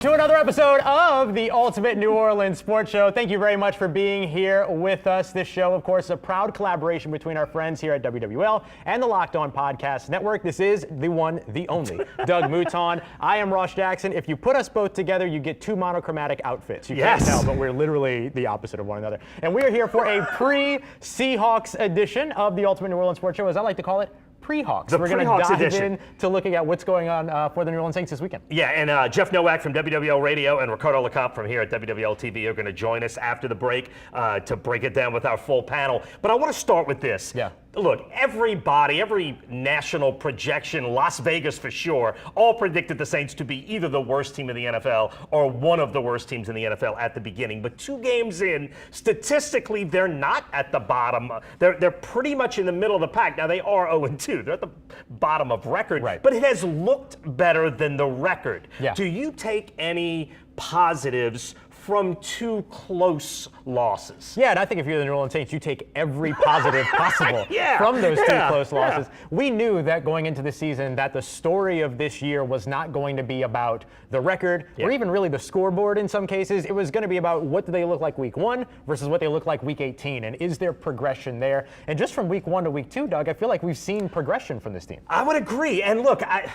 To another episode of the Ultimate New Orleans Sports Show. Thank you very much for being here with us. This show, of course, is a proud collaboration between our friends here at WWL and the Locked On Podcast Network. This is the one, the only, Doug Mouton. I am Ross Jackson. If you put us both together, you get two monochromatic outfits. You can't tell, but we're literally the opposite of one another. And we are here for a pre-Seahawks edition of the Ultimate New Orleans Sports Show, as I like to call it. Pre-Hawks. We're going to dive into looking at what's going on for the New Orleans Saints this weekend. Yeah, and Jeff Nowak from WWL Radio and Ricardo LeCompte from here at WWL TV are going to join us after the break to break it down with our full panel. But I want to start with this. Yeah. Look, everybody, every national projection, Las Vegas for sure, all predicted the Saints to be either the worst team in the NFL or one of the worst teams in the NFL at the beginning. But 2 games in, statistically, they're not at the bottom. They're pretty much in the middle of the pack. Now, they are 0-2. They're at the bottom of record. Right. But it has looked better than the record. Yeah. Do you take any positives from 2 close losses? Yeah, and I think if you're the New Orleans Saints, you take every positive possible from those 2 close losses. We knew that going into the season that the story of this year was not going to be about the record or even really the scoreboard in some cases. It was going to be about what do they look like week 1 versus what they look like week 18, and is there progression there? And just from week 1 to week 2, Doug, I feel like we've seen progression from this team. I would agree. And look, I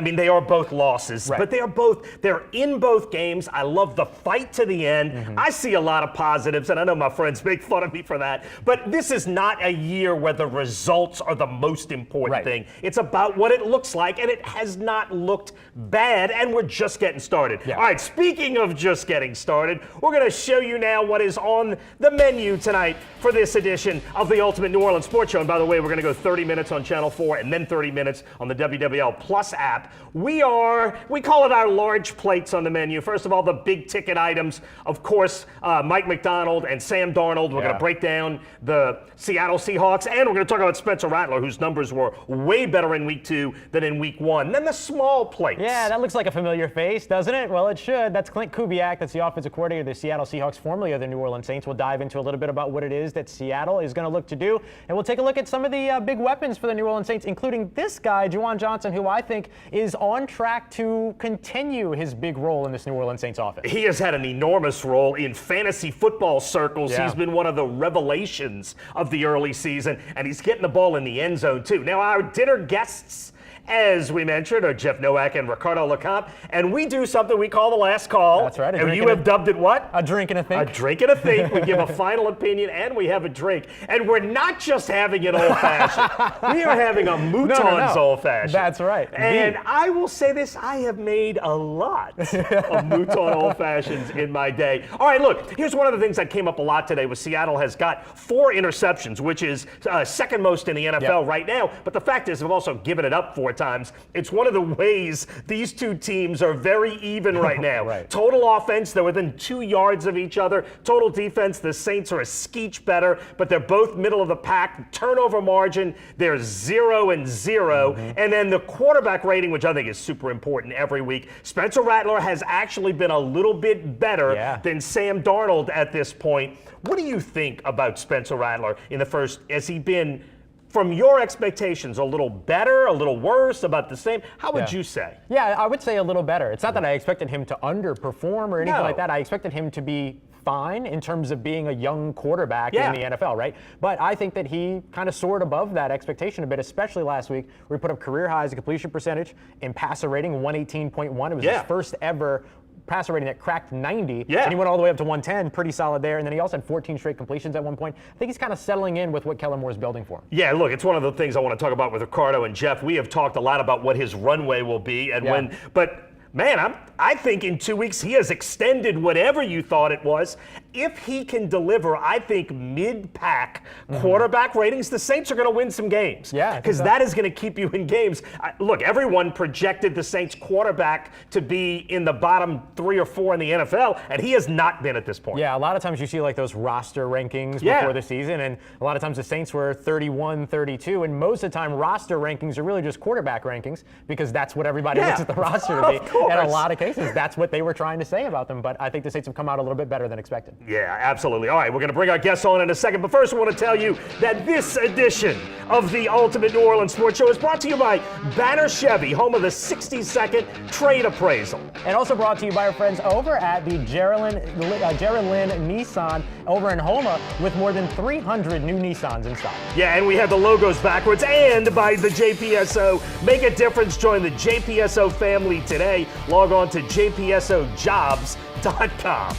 mean, they are both losses, but they're in both games. I love the fight to the end. I see a lot of positives, and I know my friends make fun of me for that, but this is not a year where the results are the most important thing. It's about what it looks like, and it has not looked bad, and we're just getting started. All right, speaking of just getting started, we're going to show you now what is on the menu tonight for this edition of the Ultimate New Orleans Sports Show. And by the way, we're going to go 30 minutes on Channel 4 and then 30 minutes on the WWL Plus app. We call it our large plates on the menu. First of all, the big ticket items. Of course, Mike McDonald and Sam Darnold. We're going to break down the Seattle Seahawks, and we're going to talk about Spencer Rattler, whose numbers were way better in week 2 than in week 1. Then the small plates. Yeah, that looks like a familiar face, doesn't it? Well, it should. That's Clint Kubiak. That's the offensive coordinator of the Seattle Seahawks, formerly of the New Orleans Saints. We'll dive into a little bit about what it is that Seattle is going to look to do, and we'll take a look at some of the big weapons for the New Orleans Saints, including this guy, Juwan Johnson, who I think is on track to continue his big role in this New Orleans Saints offense. He has had an enormous role in fantasy football circles. He's been one of the revelations of the early season, and he's getting the ball in the end zone too. Now, our dinner guests, as we mentioned, are Jeff Nowak and Ricardo LeCompte, and we do something we call the last call. That's right. And you have dubbed it what? A drink and a think. A drink and a think. We give a final opinion, and we have a drink. And we're not just having it old-fashioned. We are having a Mouton's old-fashioned. That's right. And I will say this, I have made a lot of Mouton old-fashions in my day. All right, look, here's one of the things that came up a lot today was Seattle has got 4 interceptions, which is second most in the NFL right now. But the fact is, they've also given it up 4 times. It's one of the ways these 2 teams are very even right now. Total offense, they're within 2 yards of each other. Total defense, the Saints are a skeech better, but they're both middle of the pack. Turnover margin, they're 0-0. And then the quarterback rating, which I think is super important every week. Spencer Rattler has actually been a little bit better than Sam Darnold at this point. What do you think about Spencer Rattler in the first? Has he been, from your expectations, a little better, a little worse, about the same? How would you say? Yeah, I would say a little better. It's not that I expected him to underperform or anything like that. I expected him to be fine in terms of being a young quarterback in the NFL, right? But I think that he kind of soared above that expectation a bit, especially last week, where he put up career highs in completion percentage and passer rating, 118.1. It was his first ever passer rating that cracked 90, and he went all the way up to 110, pretty solid there. And then he also had 14 straight completions at one point. I think he's kind of settling in with what Kellen Moore's building for him. Yeah, look, it's one of the things I want to talk about with Ricardo and Jeff. We have talked a lot about what his runway will be, and but man, I think in 2 weeks he has extended whatever you thought it was. If he can deliver, I think mid-pack quarterback ratings, the Saints are going to win some games. Yeah, because that is going to keep you in games. Look, everyone projected the Saints quarterback to be in the bottom 3 or 4 in the NFL, and he has not been at this point. Yeah, a lot of times you see like those roster rankings before the season, and a lot of times the Saints were 31, 32, and most of the time roster rankings are really just quarterback rankings because that's what everybody looks at the roster to be. In a lot of cases, that's what they were trying to say about them, but I think the Saints have come out a little bit better than expected. Yeah, absolutely. All right, we're going to bring our guests on in a second, but first I want to tell you that this edition of the Ultimate New Orleans Sports Show is brought to you by Banner Chevy, home of the 60-second trade appraisal. And also brought to you by our friends over at the Geraldine Nissan over in Houma with more than 300 new Nissans in stock. Yeah, and we have the logos backwards, and by the JPSO. Make a difference. Join the JPSO family today. Log on to jpsojobs.com.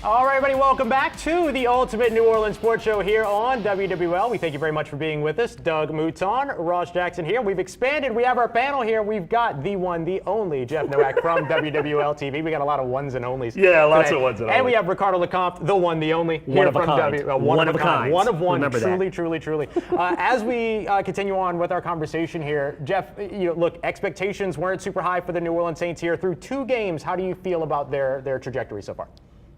All right, everybody, welcome back to the Ultimate New Orleans Sports Show here on WWL. We thank you very much for being with us. Doug Mouton, Ross Jackson here. We've expanded. We have our panel here. We've got the one, the only Jeff Nowak from WWL TV. We got a lot of ones and onlys. Yeah, lots of ones and onlys. And we have Ricardo Lecomte, the one, the only. One of a kind. One of a kind. One of one. Remember that. Truly. As we continue on with our conversation here, Jeff, look, expectations weren't super high for the New Orleans Saints here. Through 2 games, how do you feel about their trajectory so far?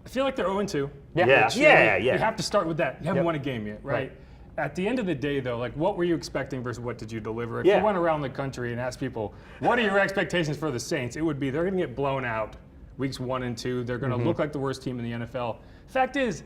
I feel like they're 0-2. Yeah. You have to start with that. You haven't won a game yet, right? Right. At the end of the day, though, like, what were you expecting versus what did you deliver? If Yeah. you went around the country and asked people, what are your expectations for the Saints? It would be they're going to get blown out weeks 1 and 2. They're going to look like the worst team in the NFL. Fact is,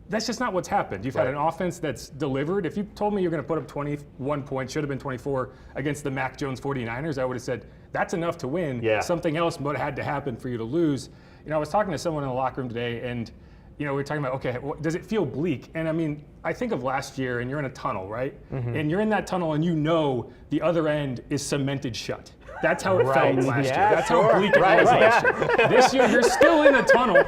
that's just not what's happened. You've had an offense that's delivered. If you told me you're going to put up 21 points, should have been 24 against the Mac Jones 49ers, I would have said, that's enough to win. Yeah. Something else would have had to happen for you to lose. I was talking to someone in the locker room today, and we were talking about, okay, does it feel bleak? And I mean, I think of last year, and you're in a tunnel, right? And you're in that tunnel, and the other end is cemented shut. That's how it felt last year. That's sure. how bleak it was last year. This year, you're still in a tunnel.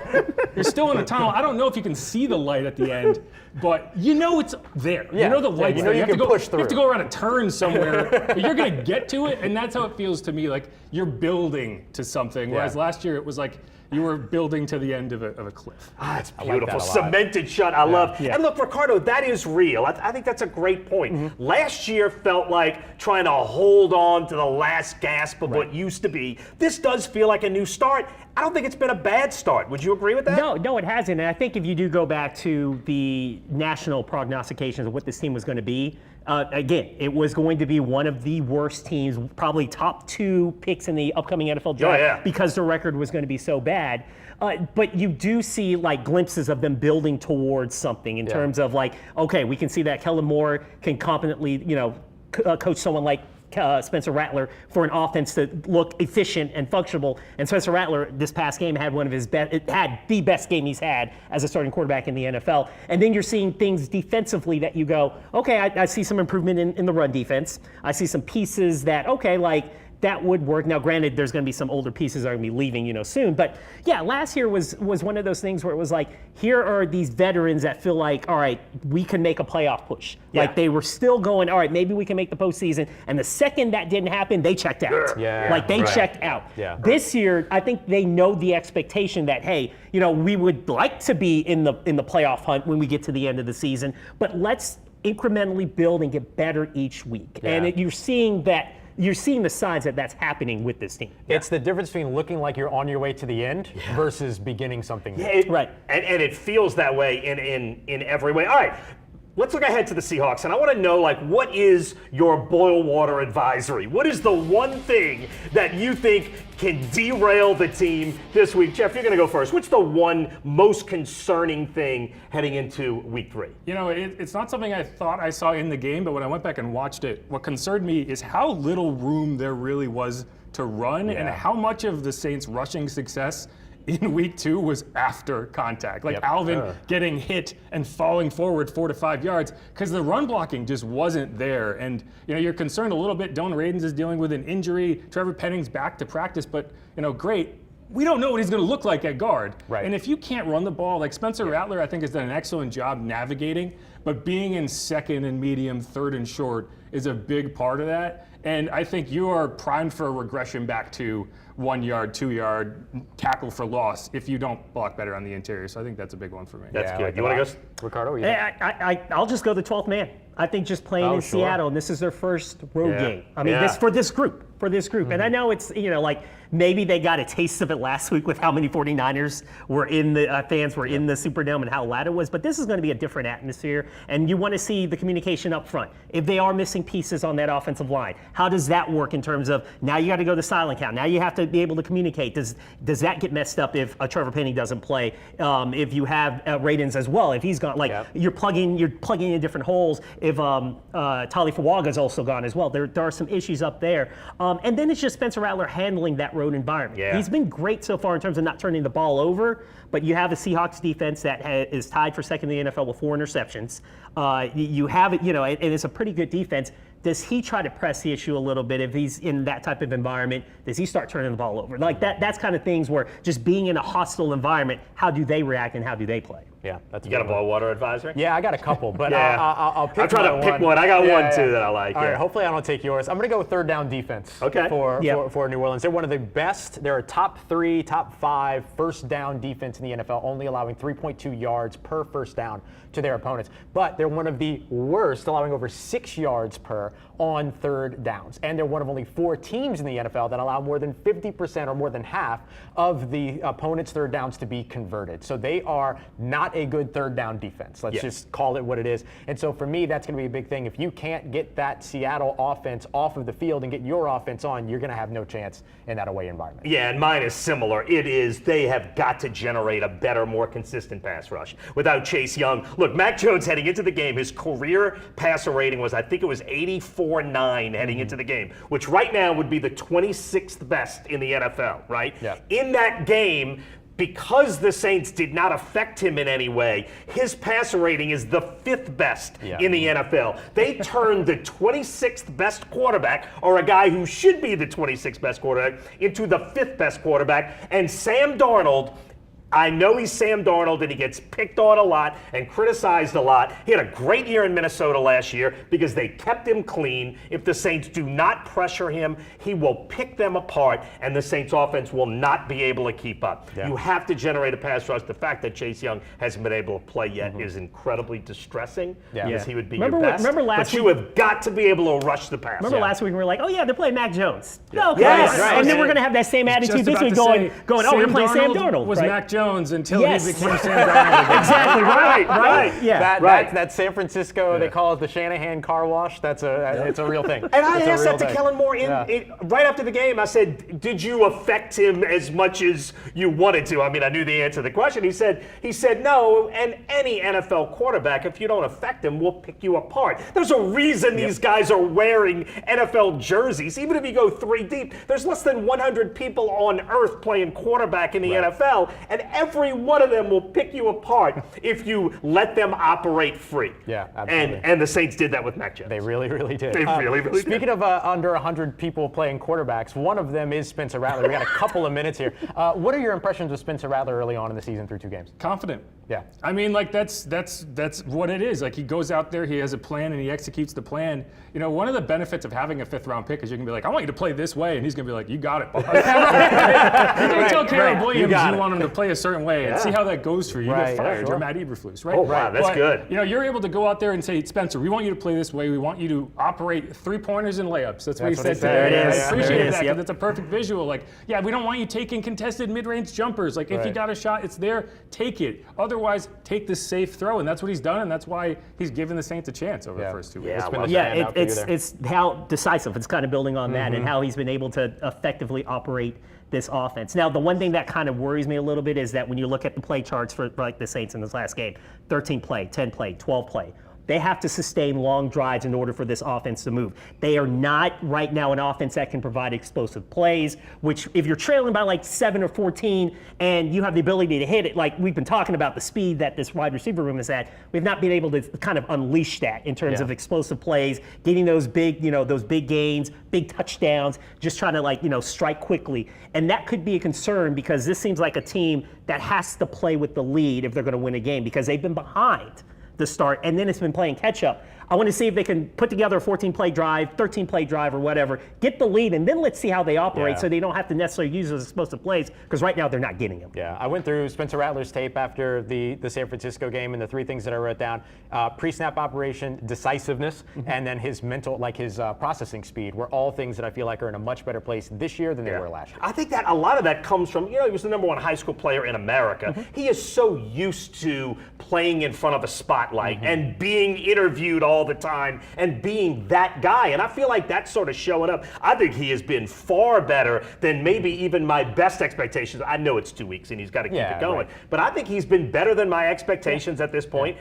You're still in a tunnel. I don't know if you can see the light at the end, but you know it's there. Yeah. You know the light's you know there. you can push through. You have to go around a turn somewhere, but you're going to get to it, and that's how it feels to me. Like you're building to something, whereas last year it was like you were building to the end of a cliff. Ah, it's like beautiful. that a lot. Cemented shut. I love. Yeah. And look, Ricardo, that is real. I think that's a great point. Last year felt like trying to hold on to the last gasp of what used to be. This does feel like a new start. I don't think it's been a bad start. Would you agree with that? No, it hasn't. And I think if you do go back to the national prognostications of what this team was going to be, again, it was going to be one of the worst teams, probably top 2 picks in the upcoming NFL draft because their record was going to be so bad. But you do see like glimpses of them building towards something in terms of like, okay, we can see that Kellen Moore can competently, coach someone like Spencer Rattler for an offense to look efficient and functional. And Spencer Rattler this past game had one of his best, had the best game he's had as a starting quarterback in the NFL. And then you're seeing things defensively that you go, okay, I see some improvement in the run defense. I see some pieces that, okay, like that would work. Now, granted, there's going to be some older pieces that are going to be leaving, soon. But yeah, last year was one of those things where it was like, here are these veterans that feel like, all right, we can make a playoff push. Yeah. Like they were still going, all right, maybe we can make the postseason. And the second that didn't happen, they checked out. Yeah. Like they checked out. Yeah. This year, I think they know the expectation that, hey, we would like to be in the playoff hunt when we get to the end of the season, but let's incrementally build and get better each week. Yeah. And you're seeing that. You're seeing the signs that that's happening with this team. It's the difference between looking like you're on your way to the end versus beginning something new. Right. And it feels that way in every way. All right. Let's look ahead to the Seahawks, and I want to know, what is your boil water advisory? What is the one thing that you think can derail the team this week? Jeff, you're going to go first. What's the one most concerning thing heading into week 3? It's not something I thought I saw in the game, but when I went back and watched it, what concerned me is how little room there really was to run and how much of the Saints' rushing success in week 2 was after contact. Alvin getting hit and falling forward 4 to 5 yards because the run blocking just wasn't there. And you're concerned a little bit. Dylan Radins is dealing with an injury. Trevor Penning's back to practice, but great. We don't know what he's going to look like at guard. Right. And if you can't run the ball, like Spencer Rattler, I think has done an excellent job navigating, but being in second and medium, third and short is a big part of that. And I think you are primed for a regression back to 1 yard, 2 yard tackle for loss if you don't block better on the interior. So I think that's a big one for me. That's good. Like You want to go? Ricardo, what do you think? I'll just go the 12th man. I think just playing in Seattle, and this is their first road game. I mean, this for this group. And I know it's, maybe they got a taste of it last week with how many 49ers were in the fans were in the Superdome and how loud it was. But this is going to be a different atmosphere, and you want to see the communication up front. If they are missing pieces on that offensive line, how does that work in terms of now you got to go to silent count? Now you have to be able to communicate. Does that get messed up if Trevor Penning doesn't play? If you have Radins as well, if he's gone, you're plugging in different holes. If Tali Fawaga's also gone as well, there are some issues up there. And then it's just Spencer Rattler handling that road environment. Yeah. He's been great so far in terms of not turning the ball over, but you have a Seahawks defense that is tied for second in the NFL with 4 interceptions. You have it, and it's a pretty good defense. Does he try to press the issue a little bit if he's in that type of environment? Does he start turning the ball over? That's kind of things where just being in a hostile environment, how do they react and how do they play? Yeah, that's You got a boil water advisory? Yeah, I got a couple, but Yeah. I'll pick I'm trying to pick one. I got one too that I like. All right, hopefully I don't take yours. I'm going to go with third down defense for New Orleans. They're one of the best. They're a top 3, top 5 first down defense in the NFL, only allowing 3.2 yards per first down to their opponents. But they're one of the worst, allowing over 6 yards per on third downs. And they're one of only 4 teams in the NFL that allow more than 50% or more than half of the opponent's third downs to be converted. So they are not a good third down defense. Let's just call it what it is. And so for me, that's going to be a big thing. If you can't get that Seattle offense off of the field and get your offense on, you're going to have no chance in that away environment. Yeah, and mine is similar. They have got to generate a better, more consistent pass rush without Chase Young. Look, Mac Jones heading into the game, his career passer rating was, I think it was 84.9 heading into the game, which right now would be the 26th best in the NFL, right? Yeah. In that game, because the Saints did not affect him in any way, his passer rating is the 5th best in the NFL. They turned the 26th best quarterback, or a guy who should be the 26th best quarterback, into the 5th best quarterback. And Sam Darnold, I know he's Sam Darnold and he gets picked on a lot and criticized a lot. He had a great year in Minnesota last year because they kept him clean. If the Saints do not pressure him, he will pick them apart and the Saints offense will not be able to keep up. Yeah. You have to generate a pass rush. The fact that Chase Young hasn't been able to play yet is incredibly distressing because he would be your best. But you have got to be able to rush the pass. Remember last week we were like, oh yeah, they're playing Mac Jones. Yeah. Okay. Yes. Right. And then we're going to have that same attitude this week going, oh, we're playing Sam Darnold. Was right? Mac Jones until he became Sam Darnold. Exactly, right. Yeah. That San Francisco, they call it the Shanahan car wash. It's a real thing. And I asked that to Kellen Moore right after the game. I said, did you affect him as much as you wanted to? I mean, I knew the answer to the question. He said no, and any NFL quarterback, if you don't affect him, will pick you apart. There's a reason these guys are wearing NFL jerseys. Even if you go 3 deep, there's less than 100 people on earth playing quarterback in the NFL, and every one of them will pick you apart if you let them operate free. Yeah, absolutely. And the Saints did that with Mac Jones. They really, really did. They really did. Speaking of under 100 people playing quarterbacks, one of them is Spencer Rattler. We got a couple of minutes here. What are your impressions of Spencer Rattler early on in the season through 2 games? Confident. Yeah. I mean, like that's what it is. Like he goes out there, he has a plan, and he executes the plan. You know, one of the benefits of having a 5th-round pick is you can be like, I want you to play this way, and he's gonna be like, you got it. You can tell Caleb Williams you want him to play a certain way, and see how that goes for you. You get fired. You're Matt Eberflus, right? Oh wow, that's good. You know, you're able to go out there and say, Spencer, we want you to play this way. We want you to operate 3-pointers and layups. That's what he said today. There it is. I appreciate that because it's a perfect visual. Like, yeah, we don't want you taking contested mid-range jumpers. Like, if you got a shot, it's there. Take it. Otherwise, take the safe throw, and that's what he's done, and that's why he's given the Saints a chance over the first 2 weeks. It's how decisive. It's kind of building on that and how he's been able to effectively operate this offense. Now, the one thing that kind of worries me a little bit is that when you look at the play charts for like the Saints in this last game, 13 play, 10 play, 12 play. They have to sustain long drives in order for this offense to move. They are not right now an offense that can provide explosive plays, which if you're trailing by like 7 or 14 and you have the ability to hit it, like we've been talking about the speed that this wide receiver room is at, we've not been able to kind of unleash that in terms of explosive plays, getting those big, those big gains, big touchdowns, just trying to strike quickly. And that could be a concern because this seems like a team that has to play with the lead if they're going to win a game because they've been behind the start, and then it's been playing catch up. I want to see if they can put together a 14-play drive, 13-play drive, or whatever, get the lead, and then let's see how they operate so they don't have to necessarily use those explosive plays, because right now they're not getting them. Yeah, I went through Spencer Rattler's tape after the San Francisco game, and the 3 things that I wrote down, pre-snap operation, decisiveness, and then his mental, his processing speed, were all things that I feel like are in a much better place this year than they were last year. I think that a lot of that comes from, he was the #1 high school player in America. He is so used to playing in front of a spotlight and being interviewed all the time and being that guy. And I feel like that's sort of showing up. I think he has been far better than maybe even my best expectations. I know it's 2 weeks and he's got to keep it going. But I think he's been better than my expectations at this point.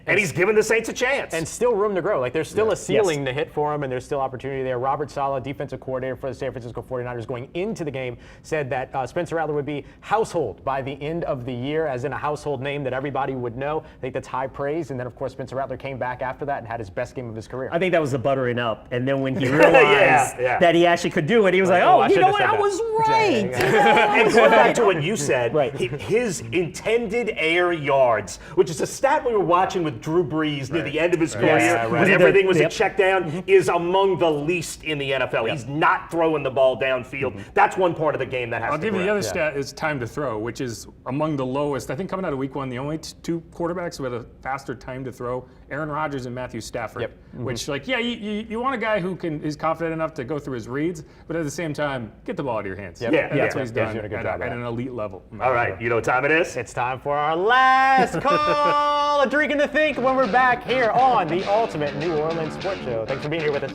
And he's given the Saints a chance. And still room to grow. Like there's still a ceiling to hit for him and there's still opportunity there. Robert Saleh, defensive coordinator for the San Francisco 49ers going into the game, said that Spencer Rattler would be household by the end of the year, as in a household name that everybody would know. I think that's high praise. And then of course Spencer Rattler came back after that and had his best game of his career. I think that was the buttering up. And then when he realized that he actually could do it, he was like, oh, you know what? I was right. And going back to what you said, his intended air yards, which is a stat we were watching with Drew Brees near the end of his career, when everything was a check down, is among the least in the NFL. He's not throwing the ball downfield. That's one part of the game that has to I'll give you the other stat is time to throw, which is among the lowest. I think coming out of week 1, the only 2 quarterbacks who had a faster time to throw, Aaron Rodgers and Matthew Stafford. Which, you want a guy who is confident enough to go through his reads, but at the same time, get the ball out of your hands. And that's what he's done at an elite level. All right, you know what time it is? It's time for our last call. A drink and a think when we're back here on the Ultimate New Orleans Sports Show. Thanks for being here with us.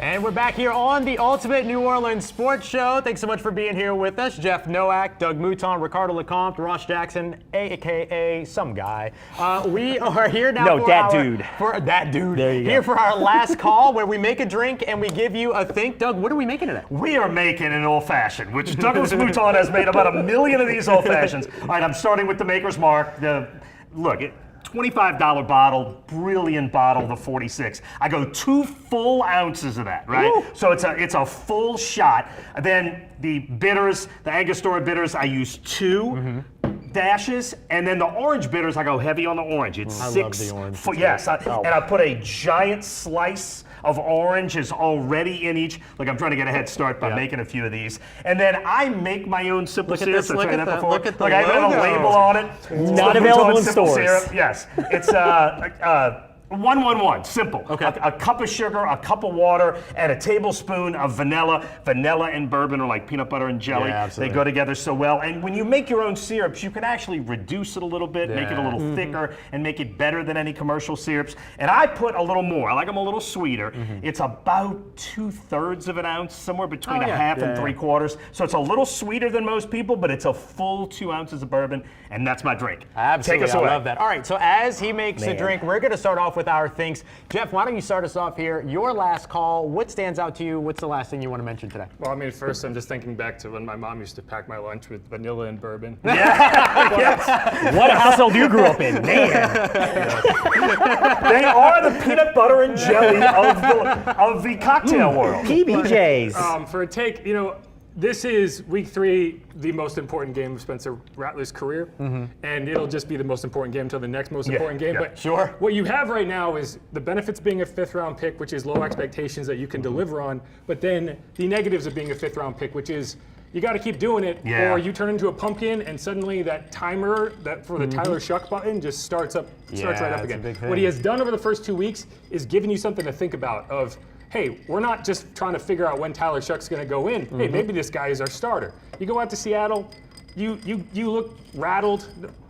And we're back here on the Ultimate New Orleans Sports Show. Thanks so much for being here with us. Jeff Nowak, Doug Mouton, Ricardo Lecomte, Ross Jackson, a.k.a. some guy. We are here now No, for that dude. For that dude. There you go. Here for our last call where we make a drink and we give you a think. Doug, what are we making today? We are making an old-fashioned, which Douglas Mouton has made about 1 million of these old-fashions. All right, I'm starting with the Maker's Mark. Look, $25 bottle, brilliant bottle, the 46. I go 2 full ounces of that, right? Ooh. So it's a full shot. Then the bitters, the Angostura bitters, I use 2 dashes, and then the orange bitters, I go heavy on the orange. It's I 6. love the orange. Yes, and I put a giant slice of orange is already in each. Like, I'm trying to get a head start by making a few of these. And then I make my own simple syrup. this, look at the Like, I even have a logo. label on it. Not available in Simple stores. syrup. Yes. It's 111, simple. Okay. A cup of sugar, a cup of water, and a tablespoon of vanilla. Vanilla and bourbon are like peanut butter and jelly. Yeah, absolutely. They go together so well. And when you make your own syrups, you can actually reduce it a little bit, make it a little thicker, and make it better than any commercial syrups. And I put a little more. I like them a little sweeter. It's about 2/3 of an ounce, somewhere between a half and 3/4. So it's a little sweeter than most people, but it's a full 2 ounces of bourbon, and that's my drink. Absolutely, Take us away. I love that. All right, so as he makes a drink, we're going to start off with our thinks. Jeff, why don't you start us off here? Your last call, what stands out to you? What's the last thing you want to mention today? Well, I mean, first, I'm just thinking back to when my mom used to pack my lunch with vanilla and bourbon. What a household you grew up in, man. They are the peanut butter and jelly of the cocktail world. PBJs. For a take, this is week 3, the most important game of Spencer Rattler's career, and it'll just be the most important game until the next most important game. But sure. What you have right now is the benefits being a 5th-round pick, which is low expectations that you can deliver on, but then the negatives of being a 5th-round pick, which is you got to keep doing it, or you turn into a pumpkin, and suddenly that timer that for the Tyler Shuck button just starts right up that's again. a big thing. What he has done over the first 2 weeks is giving you something to think about. Hey, we're not just trying to figure out when Tyler Shuck's going to go in. Hey, maybe this guy is our starter. You go out to Seattle, you look rattled,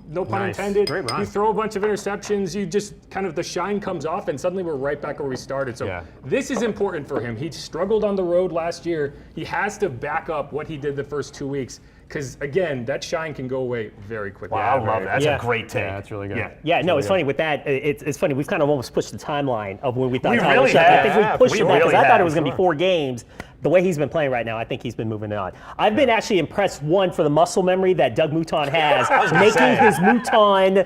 no pun Nice. intended. Great run. You throw a bunch of interceptions, you just kind of the shine comes off, and suddenly we're right back where we started. So this is important for him. He struggled on the road last year. He has to back up what he did the first 2 weeks. Because, again, that shine can go away very quickly. Wow, I love that. That's Yeah. a great take. Yeah, that's really good. Yeah, no, it's funny with that. It's funny. We've kind of almost pushed the timeline of when we thought We Tyler really Shuck. I think have. we pushed We it back because really I thought it have, was going to be 4 games. The way he's been playing right now, I think he's been moving on. I've been actually impressed, one, for the muscle memory that Doug Mouton has, making his Mouton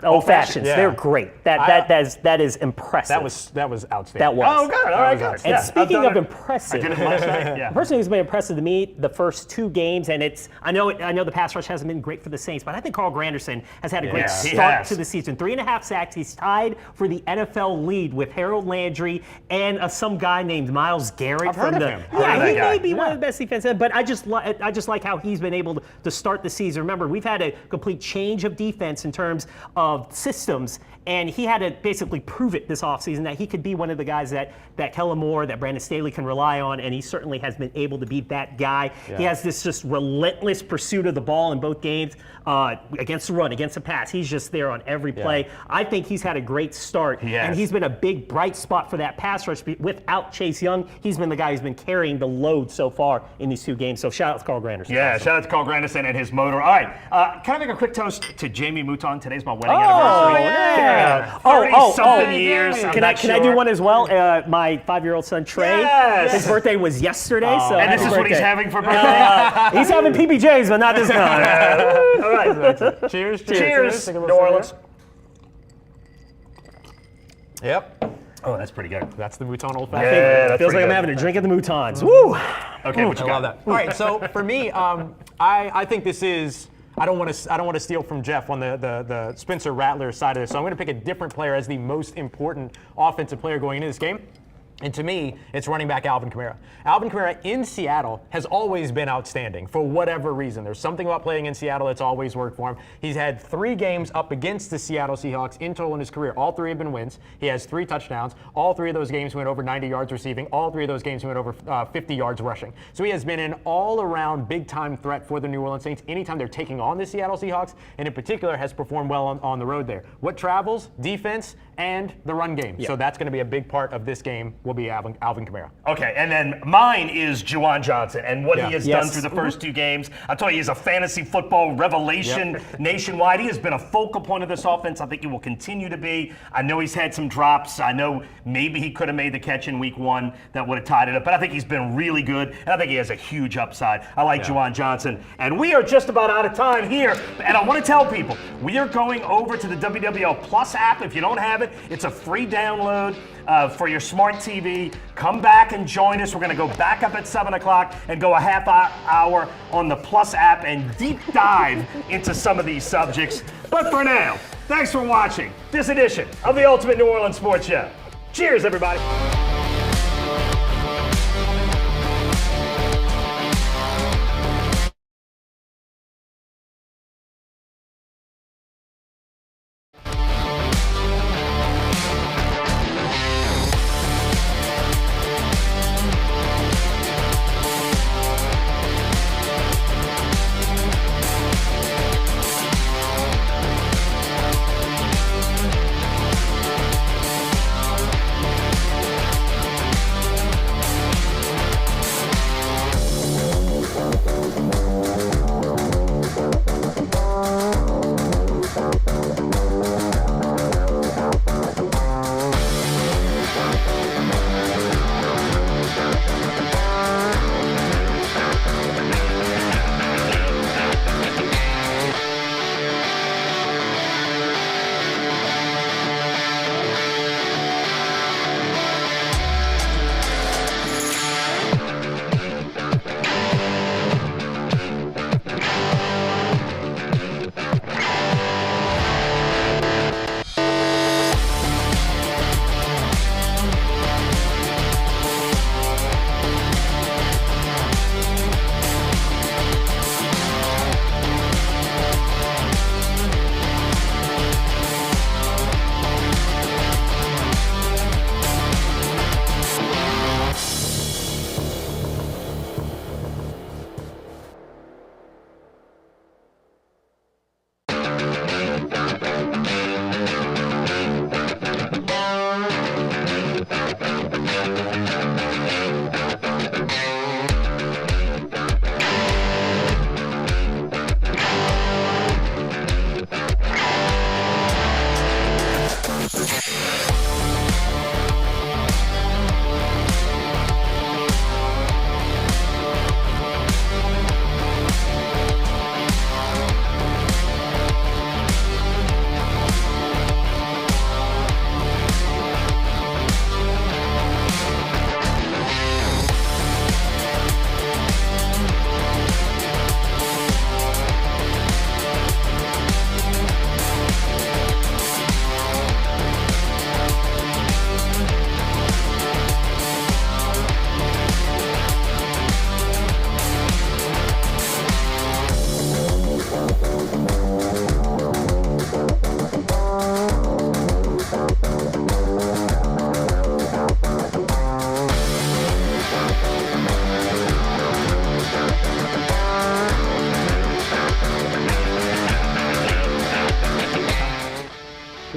old fashions. Yeah. They're great. That is impressive. That was outstanding. That was. Oh, good. All right, good. And Yeah, speaking I've done of it. impressive, I did it last night. Yeah. the person who's been impressive to me the first 2 games, and I know the pass rush hasn't been great for the Saints, but I think Carl Granderson has had a great he start has. to the season. 3.5 sacks. He's tied for the NFL lead with Harold Landry and some guy named Myles Garrett. I've heard of him. Yeah, Heard of he that guy. may be one of the best defensive, but I just like how he's been able to start the season. Remember, we've had a complete change of defense in terms of systems, and he had to basically prove it this offseason that he could be one of the guys that Kellen Moore, that Brandon Staley can rely on, and he certainly has been able to be that guy. He has this just relentless pursuit of the ball in both games, against the run, against the pass. He's just there on every play. I think he's had a great start, and he's been a big bright spot for that pass rush. Without Chase Young, he's been the guy who's been carrying the load so far in these 2 games. So shout out to Carl Granderson. Yeah, shout out to Carl Granderson and his motor. All right, can I make a quick toast to Jamie Mouton? Today's my wedding anniversary. yeah. 30-something years. Can I do one as well? My 5-year-old son Trey. Yes. His birthday was yesterday, so And this happy is what he's birthday. having for birthday? He's having PBJs, but not this time. All right. Cheers. Cheers, Take a New little Orleans. sip there. Yep. Oh, that's pretty good. That's the Mouton old Yeah, fashioned. that's Feels like pretty I'm good. having a drink at the Moutons. Woo! Okay, what you I got? love that. All right, so for me, I think this is. I don't want to steal from Jeff on the Spencer Rattler side of this. So I'm going to pick a different player as the most important offensive player going into this game. And to me, it's running back Alvin Kamara. Alvin Kamara in Seattle has always been outstanding for whatever reason. There's something about playing in Seattle that's always worked for him. He's had 3 games up against the Seattle Seahawks in total in his career. All 3 have been wins. He has 3 touchdowns. All 3 of those games went over 90 yards receiving. All 3 of those games went over 50 yards rushing. So he has been an all-around big-time threat for the New Orleans Saints anytime they're taking on the Seattle Seahawks, and in particular has performed well on the road there. What travels? Defense and the run game. So that's going to be a big part of this game will be Alvin Kamara. Okay, and then mine is Juwan Johnson and what he has done Yes. through the first 2 games. I told you he's a fantasy football revelation nationwide. He has been a focal point of this offense. I think he will continue to be. I know he's had some drops. I know maybe he could have made the catch in week 1 that would have tied it up, but I think he's been really good, and I think he has a huge upside. I like Juwan Johnson. And we are just about out of time here, and I want to tell people, we are going over to the WWL Plus app. If you don't have it, it's a free download for your smart TV. Come back and join us. We're going to go back up at 7 o'clock and go a half hour on the Plus app and deep dive into some of these subjects. But for now, thanks for watching this edition of the Ultimate New Orleans Sports Show. Cheers, everybody.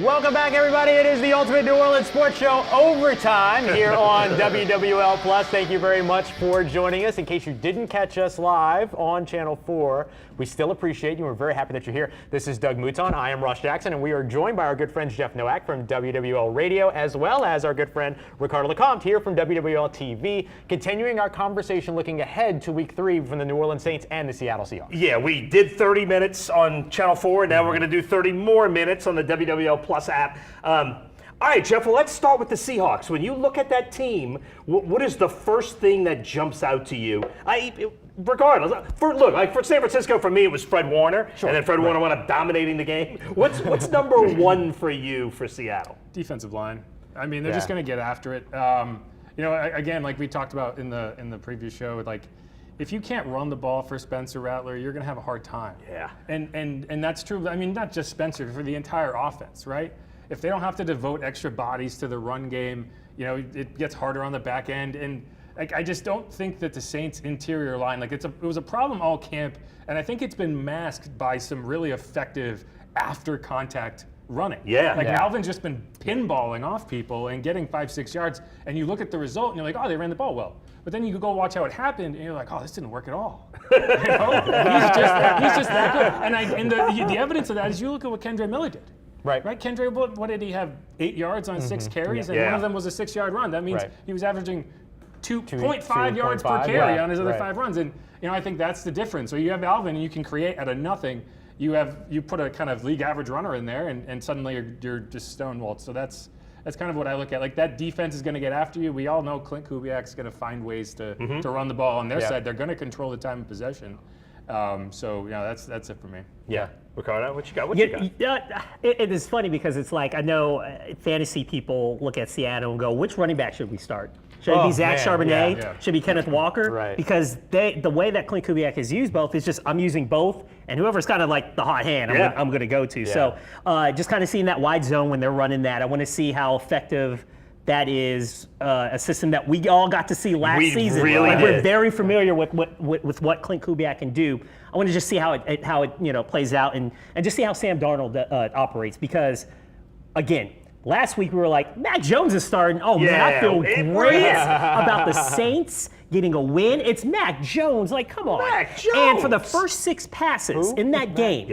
Welcome back, everybody. It is the Ultimate New Orleans Sports Show overtime here on WWL Plus. Thank you very much for joining us. In case you didn't catch us live on Channel 4, we still appreciate you. We're very happy that you're here. This is Doug Mouton. I am Ross Jackson, and we are joined by our good friend Jeff Nowak from WWL Radio, as well as our good friend Ricardo Lecomte here from WWL TV, continuing our conversation looking ahead to Week 3 from the New Orleans Saints and the Seattle Seahawks. Yeah, we did 30 minutes on Channel 4, and now we're going to do 30 more minutes on the WWL Plus app. All right, Jeff, well, let's start with the Seahawks. When you look at that team, what is the first thing that jumps out to you? Regardless, for San Francisco, for me, it was Fred Warner, and then Fred Warner wound up dominating the game. What's number one for you for Seattle? Defensive line. I mean, they're just going to get after it. Again, like we talked about in the previous show, like if you can't run the ball for Spencer Rattler, you're going to have a hard time. Yeah. And that's true. I mean, not just Spencer, for the entire offense, right? If they don't have to devote extra bodies to the run game, it gets harder on the back end. And I just don't think that the Saints' interior line, it was a problem all camp, and I think it's been masked by some really effective after contact running. Yeah. Like Yeah. Alvin's just been pinballing off people and getting 5-6 yards, and you look at the result and you're like, oh, they ran the ball well. But then you go watch how it happened, and you're like, oh, this didn't work at all. You know? he's just that good. And the evidence of that is you look at what Kendre Miller did. Right. Kendre, what did he have? 8 yards on 6 carries, and one of them was a 6-yard run. That means he was averaging 2.5 yards per carry on his other 5 runs. And I think that's the difference. So you have Alvin, and you can create out of nothing. You put a kind of league average runner in there, and suddenly you're just stonewalled. So that's kind of what I look at. Like, that defense is going to get after you. We all know Clint Kubiak's going to find ways to run the ball on their side. They're going to control the time of possession. So that's it for me. Yeah. Ricardo, what you got? What you got? Yeah, it is funny because it's like, I know fantasy people look at Seattle and go, which running back should we start? Should it be Zach Charbonnet? Yeah. Should it be Kenneth Walker? Right. Because the way that Clint Kubiak has used both is just, I'm using both, and whoever's kind of like the hot hand, I'm going to go to. So just kind of seeing that wide zone when they're running that, I want to see how effective that is a system that we all got to see last season. Really like, did. we're very familiar with what Clint Kubiak can do. I want to just see how it plays out and just see how Sam Darnold operates, because again, last week we were like, Mac Jones is starting. Oh man, I feel great about the Saints getting a win. It's Mac Jones. Like, come on. Mac Jones. And for the first 6 passes in that game,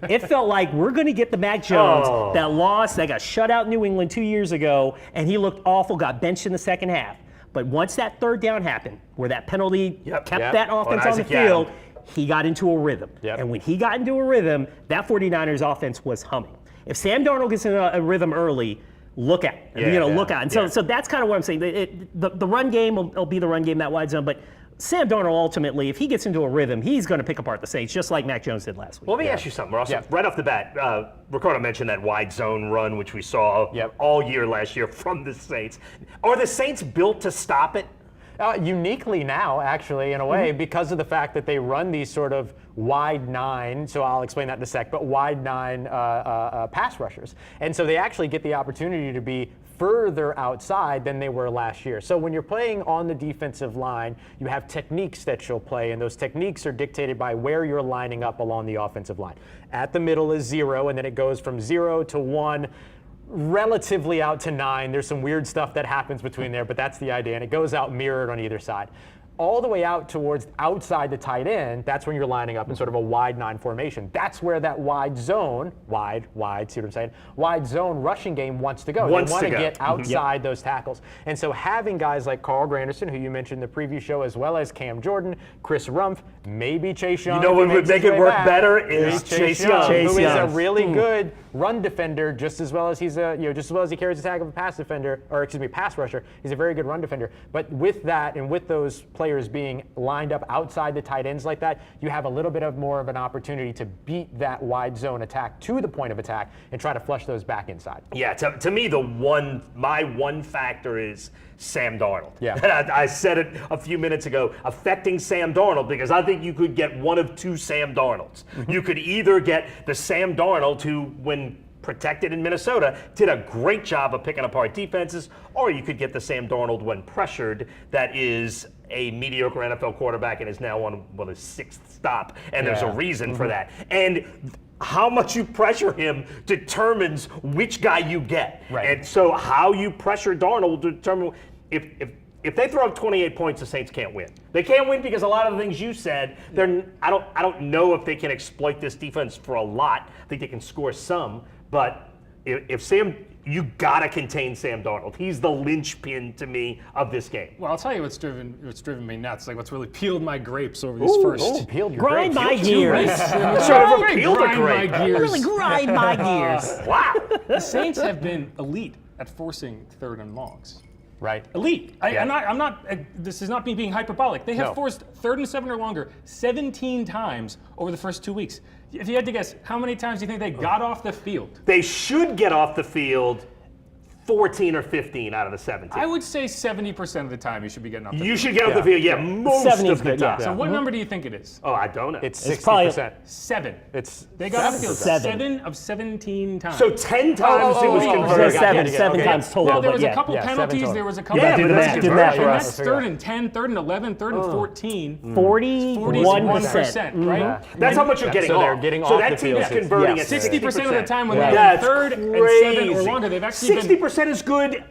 it felt like we're going to get the Mac Jones that lost, that got shut out in New England 2 years ago, and he looked awful, got benched in the second half. But once that third down happened, where that penalty kept that offense on the field, he got into a rhythm. And when he got into a rhythm, that 49ers offense was humming. If Sam Darnold gets in a rhythm early, look out. Look out. And so that's kind of what I'm saying. The run game will be the run game, that wide zone. But Sam Darnold, ultimately, if he gets into a rhythm, he's going to pick apart the Saints, just like Mac Jones did last week. Well, let me ask you something, Ross. Right off the bat, Ricardo mentioned that wide zone run, which we saw all year last year from the Saints. Are the Saints built to stop it? Uniquely now, actually, in a way, because of the fact that they run these sort of wide 9, so I'll explain that in a sec, but wide 9 pass rushers. And so they actually get the opportunity to be further outside than they were last year. So when you're playing on the defensive line, you have techniques that you'll play, and those techniques are dictated by where you're lining up along the offensive line. At the middle is 0, and then it goes from 0 to 1, relatively out to 9. There's some weird stuff that happens between there, but that's the idea, and it goes out mirrored on either side. All the way out towards outside the tight end, that's when you're lining up in sort of a wide 9 formation. That's where that wide zone, wide, see what I'm saying? Wide zone rushing game wants to go. They want to get outside those tackles. And so having guys like Carl Granderson, who you mentioned in the preview show, as well as Cam Jordan, Chris Rumpf, maybe Chase Young. You know what would make it work better is Chase Young. Who is a really good run defender, just as well as he's just as well as he carries the tag of a pass defender, or excuse me, pass rusher. He's a very good run defender. But with that, and with those players being lined up outside the tight ends like that, you have a little bit of more of an opportunity to beat that wide zone attack to the point of attack and try to flush those back inside. Yeah, to me, my one factor is Sam Darnold. Yeah. And I said it a few minutes ago, affecting Sam Darnold, because I think you could get one of two Sam Darnolds. You could either get the Sam Darnold who, when protected in Minnesota, did a great job of picking apart defenses, or you could get the Sam Darnold when pressured that is a mediocre NFL quarterback and is now on his 6th stop, and there's a reason for that. And how much you pressure him determines which guy you get. Right. And so how you pressure Darnold will determine if they throw up 28 points, the Saints can't win. They can't win because a lot of the things you said, I don't know if they can exploit this defense for a lot. I think they can score some, but if Sam, you gotta contain Sam Darnold. He's the linchpin to me of this game. Well, I'll tell you what's driven me nuts. Like, what's really peeled my grapes over these first. Peeled your Grind grapes. my gears. Really grind my gears. Wow. The Saints have been elite at forcing 3rd and longs. Right. Elite. I'm not. This is not me being hyperbolic. They have forced 3rd and 7 or longer 17 times over the first 2 weeks. If you had to guess, how many times do you think they got off the field? They should get off the field 14 or 15 out of the 17. I would say 70% of the time you should be getting off the You field. should get off the field, most 70 of is the good, time. yeah. So what number do you think it is? Oh, I don't know. It's It's probably- 60%. 7. It's They got off the field 7. 7 of 17 times. So 10 times it was oh, converted. So Got it, seven, got it, seven okay. times total. well, there but was yeah. a couple Yeah, 7 penalties. total. There was a couple. Yeah, of but that's did the math and for that's us. 3rd and 10, 3rd and 11, 3rd and 14. 41%. Right? That's how much you're getting So off. they're getting so off that the team field. is converting Yeah. at 60% of the time when they're That's 3rd and 7 or crazy. longer, they've actually been. 60% is good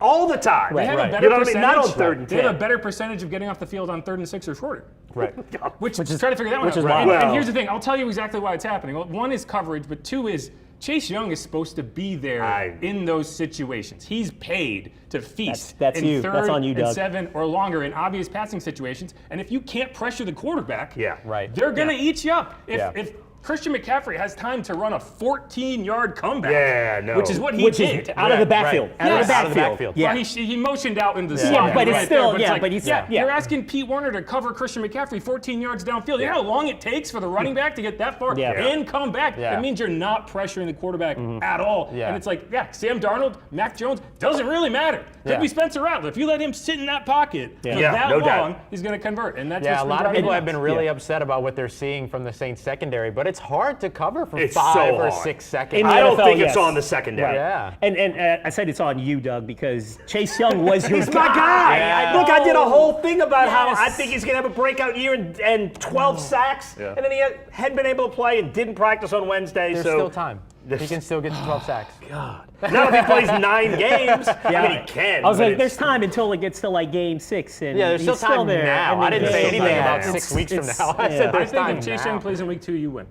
all the time. They have a Right. better You know what I mean? Not on percentage. 3rd and They have 10. a better percentage of getting off the field on 3rd and 6 or shorter. Right. Which is try to figure that one which out. is Right? wild. And Well- here's the thing. I'll tell you exactly why it's happening. Well, one is coverage, but 2 is Chase Young is supposed to be there in those situations. He's paid to feast That's in you. 3rd That's on you, and Doug. 7 or longer in obvious passing situations. And if you can't pressure the quarterback, Right. they're going to eat you up. Yeah. If Christian McCaffrey has time to run a 14-yard comeback, Yeah, no. which is what he Which did. is out of the backfield. Right. Out of the Yes. Out of the backfield. backfield. Yeah. Well, he motioned out into the Yeah. slot. Yeah, but it's right still- there, yeah, like, but he's- yeah, yeah. you're asking Pete Werner to cover Christian McCaffrey 14 yards downfield. You know how long it takes for the running back to get that far Yeah. and come back? Yeah. It means you're not pressuring the quarterback at all. Yeah. And it's like, Sam Darnold, Mac Jones, doesn't really matter. Could Yeah. be Spencer Rattler. If you let him sit in that pocket for Yeah, that no long, doubt. he's going to convert. And that's Yeah, what's a been lot of driving people me have been nuts. really upset about what they're seeing from the Saints secondary, but it's hard to cover for It's 5 so or hard. 6 seconds. In the I don't NFL, think it's yes. on the secondary. Yeah. And I said it's on you, Doug, because Chase Young was your He's my guy. Yeah. Look, I did a whole thing about how Yes. I think he's going to have a breakout year and 12 sacks, and then he hadn't been able to play and didn't practice on Wednesday. There's so still time. He can still get to 12 sacks. not if he plays 9 games. I mean, he can. I was but like, it's- there's time until it gets to like game 6. And Yeah, there's still he's time there. now. And I then didn't say there's anything still about time. 6 weeks from It's- now. I yeah. said I there's think time if Chase now. Young plays in week 2, you win.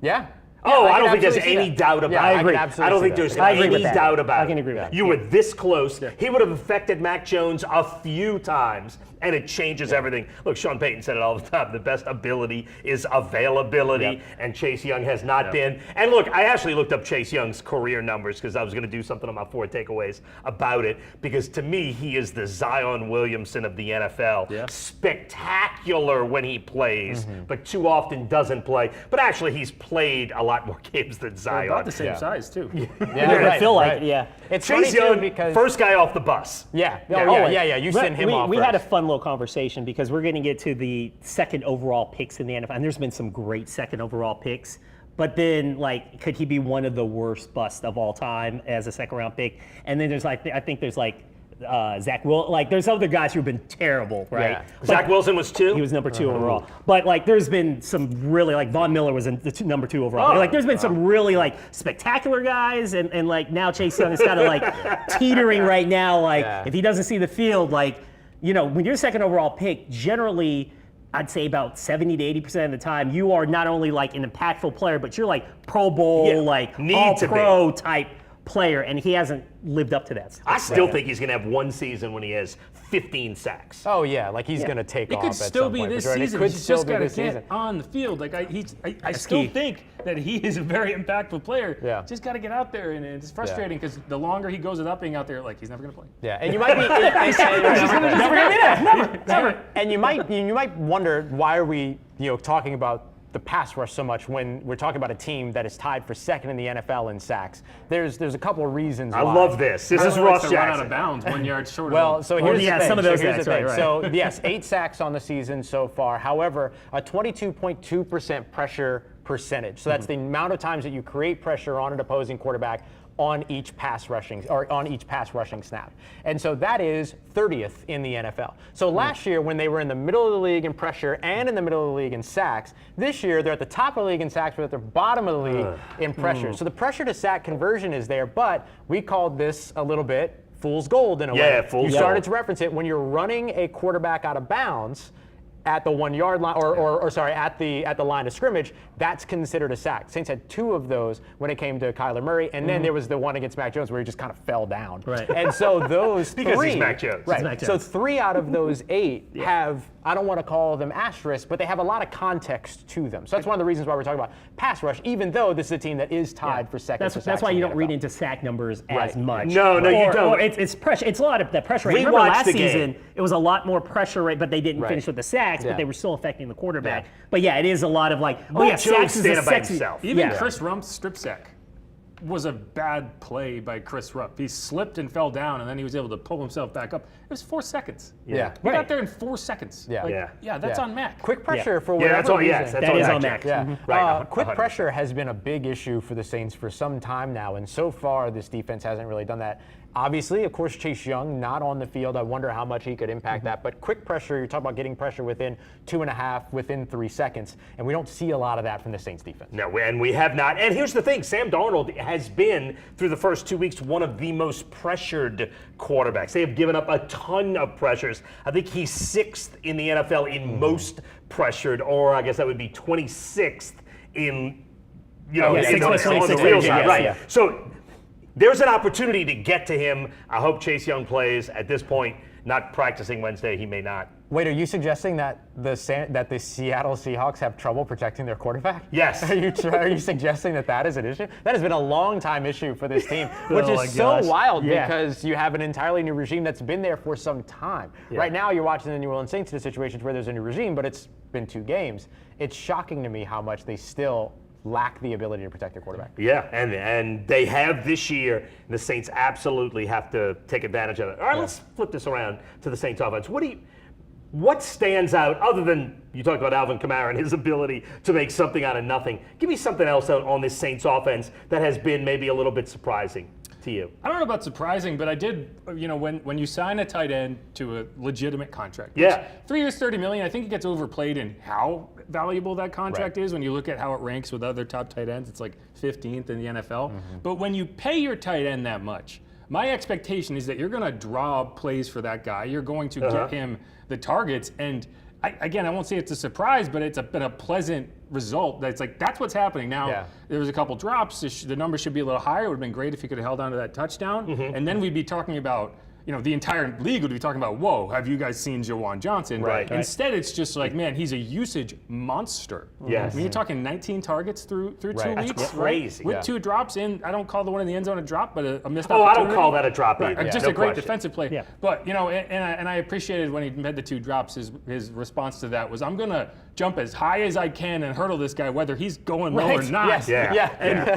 Yeah. Oh, Yeah, I don't think there's absolutely see any that. doubt about Yeah, it. I can agree. absolutely I don't see think that. there's I agree any with that. doubt about it. I can agree with that. You were this close. He would have affected Mac Jones a few times, and it changes everything. Look, Sean Payton said it all the time. The best ability is availability, and Chase Young has not been. And look, I actually looked up Chase Young's career numbers because I was going to do something on my 4 takeaways about it, because to me, he is the Zion Williamson of the NFL. Spectacular when he plays, but too often doesn't play. But actually, he's played a lot more games than Zion. About the same size, too. Yeah, I right, feel like, right. yeah. It's Chase funny, too, Young, because first guy off the bus. yeah, you But send him we, off. We had a first. fun little conversation because we're going to get to the second overall picks in the NFL, and there's been some great second overall picks. But then, like, could he be one of the worst busts of all time as a second round pick? And then there's like, I think there's like Zach Will. Like, there's other guys who've been terrible, right? Yeah. But Zach Wilson was 2. he was number 2 overall. But like, there's been some really, like Von Miller was number 2 overall. Oh, Like, there's been some really like spectacular guys, and like now Chase Young is kind of like teetering right now. Like, if he doesn't see the field, like, you know, when you're second overall pick, generally, I'd say about 70 to 80% of the time, you are not only like an impactful player, but you're like Pro Bowl, like need all to be. pro type player, and he hasn't lived up to that. I still think he's going to have one season when he has 15 sacks. Oh yeah, like he's gonna take It off. could at still some be point, this for sure. season. It could He's still just be got to this season. get on the field. Like I still key. think that he is a very impactful player. Yeah. Just got to get out there, and it's frustrating because the longer he goes without being out there, like he's never going to play. Yeah, and you might be never gonna be there. Never. And you might wonder, why are we talking about the pass rush so much when we're talking about a team that is tied for second in the NFL in sacks? There's a couple of reasons why. I love this. This is Everyone Ross likes to run out of Jackson. bounds 1 yard short. Well, of so here's the yeah, thing. some of those So here's the sacks, thing. right. So yes, 8 sacks on the season so far. However, a 22.2% pressure percentage. So that's the amount of times that you create pressure on an opposing quarterback on each pass rushing snap. And so that is 30th in the NFL. So last year, when they were in the middle of the league in pressure and in the middle of the league in sacks, this year they're at the top of the league in sacks, but at the bottom of the league in pressure. So the pressure to sack conversion is there, but we called this a little bit fool's gold in a way. Yeah, fool's You started gold. to reference it when you're running a quarterback out of bounds at the 1 yard line, or sorry, at the line of scrimmage, that's considered a sack. Saints had 2 of those when it came to Kyler Murray, and then there was the one against Mac Jones where he just kind of fell down. Right. And so those Because three, he's Mac Jones. right? Mac So Jones. 3 out of those 8 have, I don't want to call them asterisks, but they have a lot of context to them. So that's one of the reasons why we're talking about pass rush, even though this is a team that is tied for second. for That's sacks why in you the don't read NFL. into sack numbers as Right. much. No, you Or- don't. Or it's pressure. It's a lot of that pressure rate. Rewatch Remember last the game. season, it was a lot more pressure rate, but they didn't Right. finish with the sacks, Yeah. but they were still affecting the quarterback. Yeah. But yeah, it is a lot of like, Mac Jones sacks is a standing by sexy. himself. Even Yeah. Chris Rump's strip sack. was a bad play by Chris Rupp. He slipped and fell down, and then he was able to pull himself back up. It was 4 seconds. Yeah. He got there in 4 seconds. Yeah. Like, Yeah. That's on Mac. Quick pressure for Yeah, whatever that's all. reason. Yes, that's That all is Mac on Jones. Mac. Yeah. Right. Quick 100%. pressure has been a big issue for the Saints for some time now, and so far this defense hasn't really done that. Obviously, of course, Chase Young not on the field. I wonder how much he could impact that. But quick pressure, you're talking about getting pressure within 2.5, within 3 seconds, and we don't see a lot of that from the Saints defense. No, and we have not. And here's the thing, Sam Darnold has been, through the first 2 weeks, one of the most pressured quarterbacks. They have given up a ton of pressures. I think he's 6th in the NFL in most pressured, or I guess that would be 26th in, Yeah, on the 26th, real yes, side, right? yeah. So there's an opportunity to get to him. I hope Chase Young plays. At this point, not practicing Wednesday, he may not. Wait, are you suggesting that the Seattle Seahawks have trouble protecting their quarterback? Yes. Are you suggesting that is an issue? That has been a long time issue for this team, which Oh my is so gosh. wild Yeah. because you have an entirely new regime that's been there for some time. Right now, you're watching the New Orleans Saints in a situation where there's a new regime, but it's been 2 games. It's shocking to me how much they still lack the ability to protect their quarterback. Yeah, and they have this year. The Saints absolutely have to take advantage of it. All right, let's flip this around to the Saints offense. What stands out other than you talked about Alvin Kamara and his ability to make something out of nothing? Give me something else out on this Saints offense that has been maybe a little bit surprising to you. I don't know about surprising, but I did, when you sign a tight end to a legitimate contract. which, Yeah. 3 years, $30 million, I think it gets overplayed in how valuable that contract is when you look at how it ranks with other top tight ends. It's like 15th in the NFL. But when you pay your tight end that much, my expectation is that you're going to draw plays for that guy. You're going to get him the targets. And I won't say it's a surprise, but it's been a pleasant result. That's what's happening now. There was a couple drops. The number should be a little higher. It would have been great if he could have held on to that touchdown. And then we'd be talking about, the entire league would be talking about, whoa, have you guys seen Jawan Johnson? Right. Instead, it's just like, man, he's a usage monster. Yes. I mean, you're talking 19 targets through 2 That's weeks. crazy. With 2 drops in. I don't call the one in the end zone a drop, but a missed Oh, I opportunity. don't call that a drop Right. either. Just No a great question. defensive play. Yeah. But, and I appreciated when he made the 2 drops, his response to that was, I'm going to jump as high as I can and hurdle this guy, whether he's going low or not. Yes. Yeah.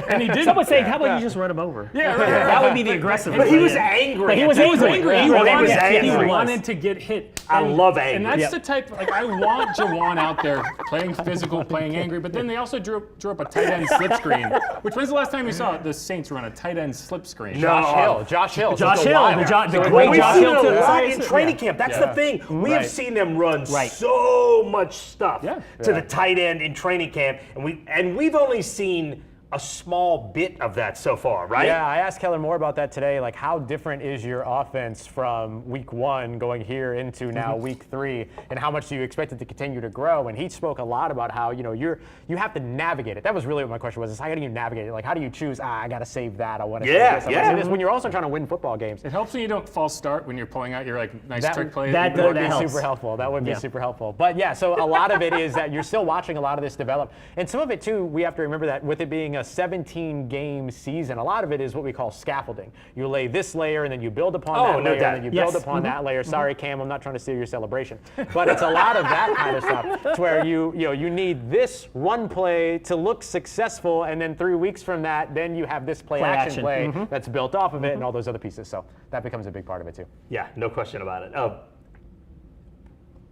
And he did. Someone saying, how about you just run him over? Yeah, right. That would be the aggressive. But he play. was angry. But he at was that angry. point. He He was was angry. angry. He was. wanted to get hit. I love anger. And that's Yep. the type, I want Jawan out there playing physical, playing angry, but then they also drew up a tight end slip screen. When's the last time you saw the Saints run a tight end slip screen? Josh Hill. Josh Just a Hill, while. the Well, great we've Josh seen Hill. it a to- lot in training Yeah. camp. That's Yeah. the thing. We have seen them run Right. so much stuff Yeah. to the tight end in training camp, and we've only seen a small bit of that so far, right? Yeah, I asked Kellen Moore about that today. Like, how different is your offense from week 1 going here into now week 3, and how much do you expect it to continue to grow? And he spoke a lot about how you have to navigate it. That was really what my question was: is how do you navigate it? Like, how do you choose? I got to save that. I want to save this. I wanna save this. When you're also trying to win football games. It helps when you don't false start when you're pulling out your nice That- trick play. that- That would be helps. super helpful. That would be Yeah. super helpful. But yeah, so a lot of it is that you're still watching a lot of this develop. And some of it too, we have to remember that with it being a 17-game season, a lot of it is what we call scaffolding. You lay this layer and then you build upon that no layer doubt. and then you Yes. build upon that layer. Sorry, Cam, I'm not trying to steal your celebration. But it's a lot of that kind of stuff. It's where you need this run play to look successful, and then 3 weeks from that, then you have this play action play that's built off of it and all those other pieces. So that becomes a big part of it too. Yeah, no question about it.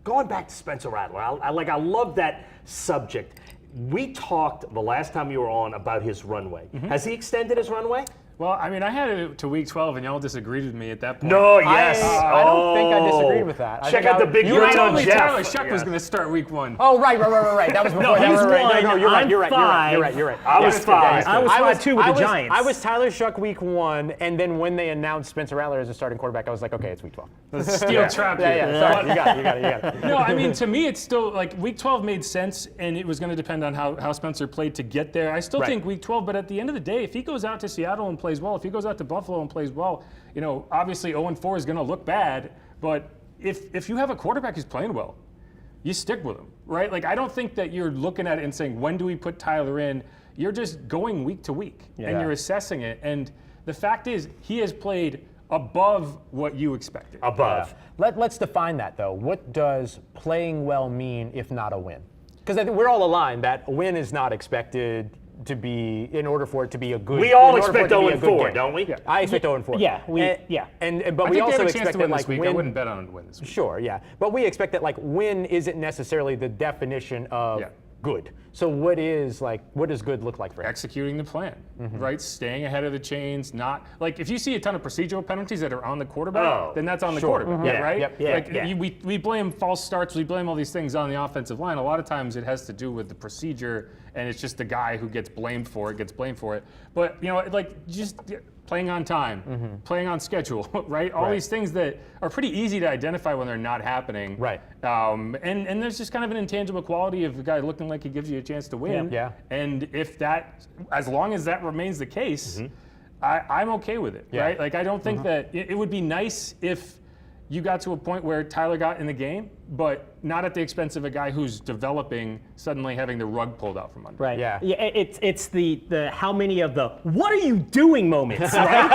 Going back to Spencer Rattler, I love that subject. We talked the last time you were on about his runway. Has he extended his runway? Well, I mean, I had it to week 12, and y'all disagreed with me at that point. No, yes. I don't think I disagreed with that. I Check think out I- the big You green told on me Jeff. Tyler Shuck was going to start week 1. Oh, right. That was before. No, that he's was right. one, No, you're right. I'm You're right. five. You're right. I was 5. I was 5-2 with the Giants. I was Tyler Shuck week 1, and then when they announced Spencer Rattler as a starting quarterback, I was like, okay, it's week 12. Steel trap here. Yeah. Sorry, you got it. No, I mean, to me, it's still like week 12 made sense, and it was going to depend on how Spencer played to get there. I still think week 12, but at the end of the day, if he goes out to Seattle and plays well, if he goes out to Buffalo and plays well, obviously 0-4 is going to look bad, but if you have a quarterback who's playing well, you stick with him, right? Like, I don't think that you're looking at it and saying, when do we put Tyler in? You're just going week to week, and you're assessing it. And the fact is, he has played above what you expected. Above. Let's define that, though. What does playing well mean if not a win? Because I think we're all aligned that a win is not expected. in order for it to be a good. We all in order for it expect to be a 0-4, game. don't we? I expect 0-4. Yeah, but I we think also they have a chance expect to that win like this week. I win. wouldn't bet on them to win this week. Sure, yeah, but we expect that like win isn't necessarily the definition of good. So what does good look like for him? Executing the plan, Mm-hmm. right? Staying ahead of the chains, not like if you see a ton of procedural penalties that are on the quarterback, then that's on the quarterback, Yeah, right? yep, yeah, Like yeah. we blame false starts, we blame all these things on the offensive line. A lot of times it has to do with the procedure, and it's just the guy who gets blamed for it. But like just playing on time, playing on schedule, right? All these things that are pretty easy to identify when they're not happening. Right. And there's just kind of an intangible quality of the guy looking like he gives you a chance to win. Yeah. And if that, as long as that remains the case, I'm okay with it, Yeah. right? Like I don't think that it would be nice if you got to a point where Tyler got in the game, but not at the expense of a guy who's developing suddenly having the rug pulled out from under. Right. Yeah. It's the how many of the what are you doing moments, right?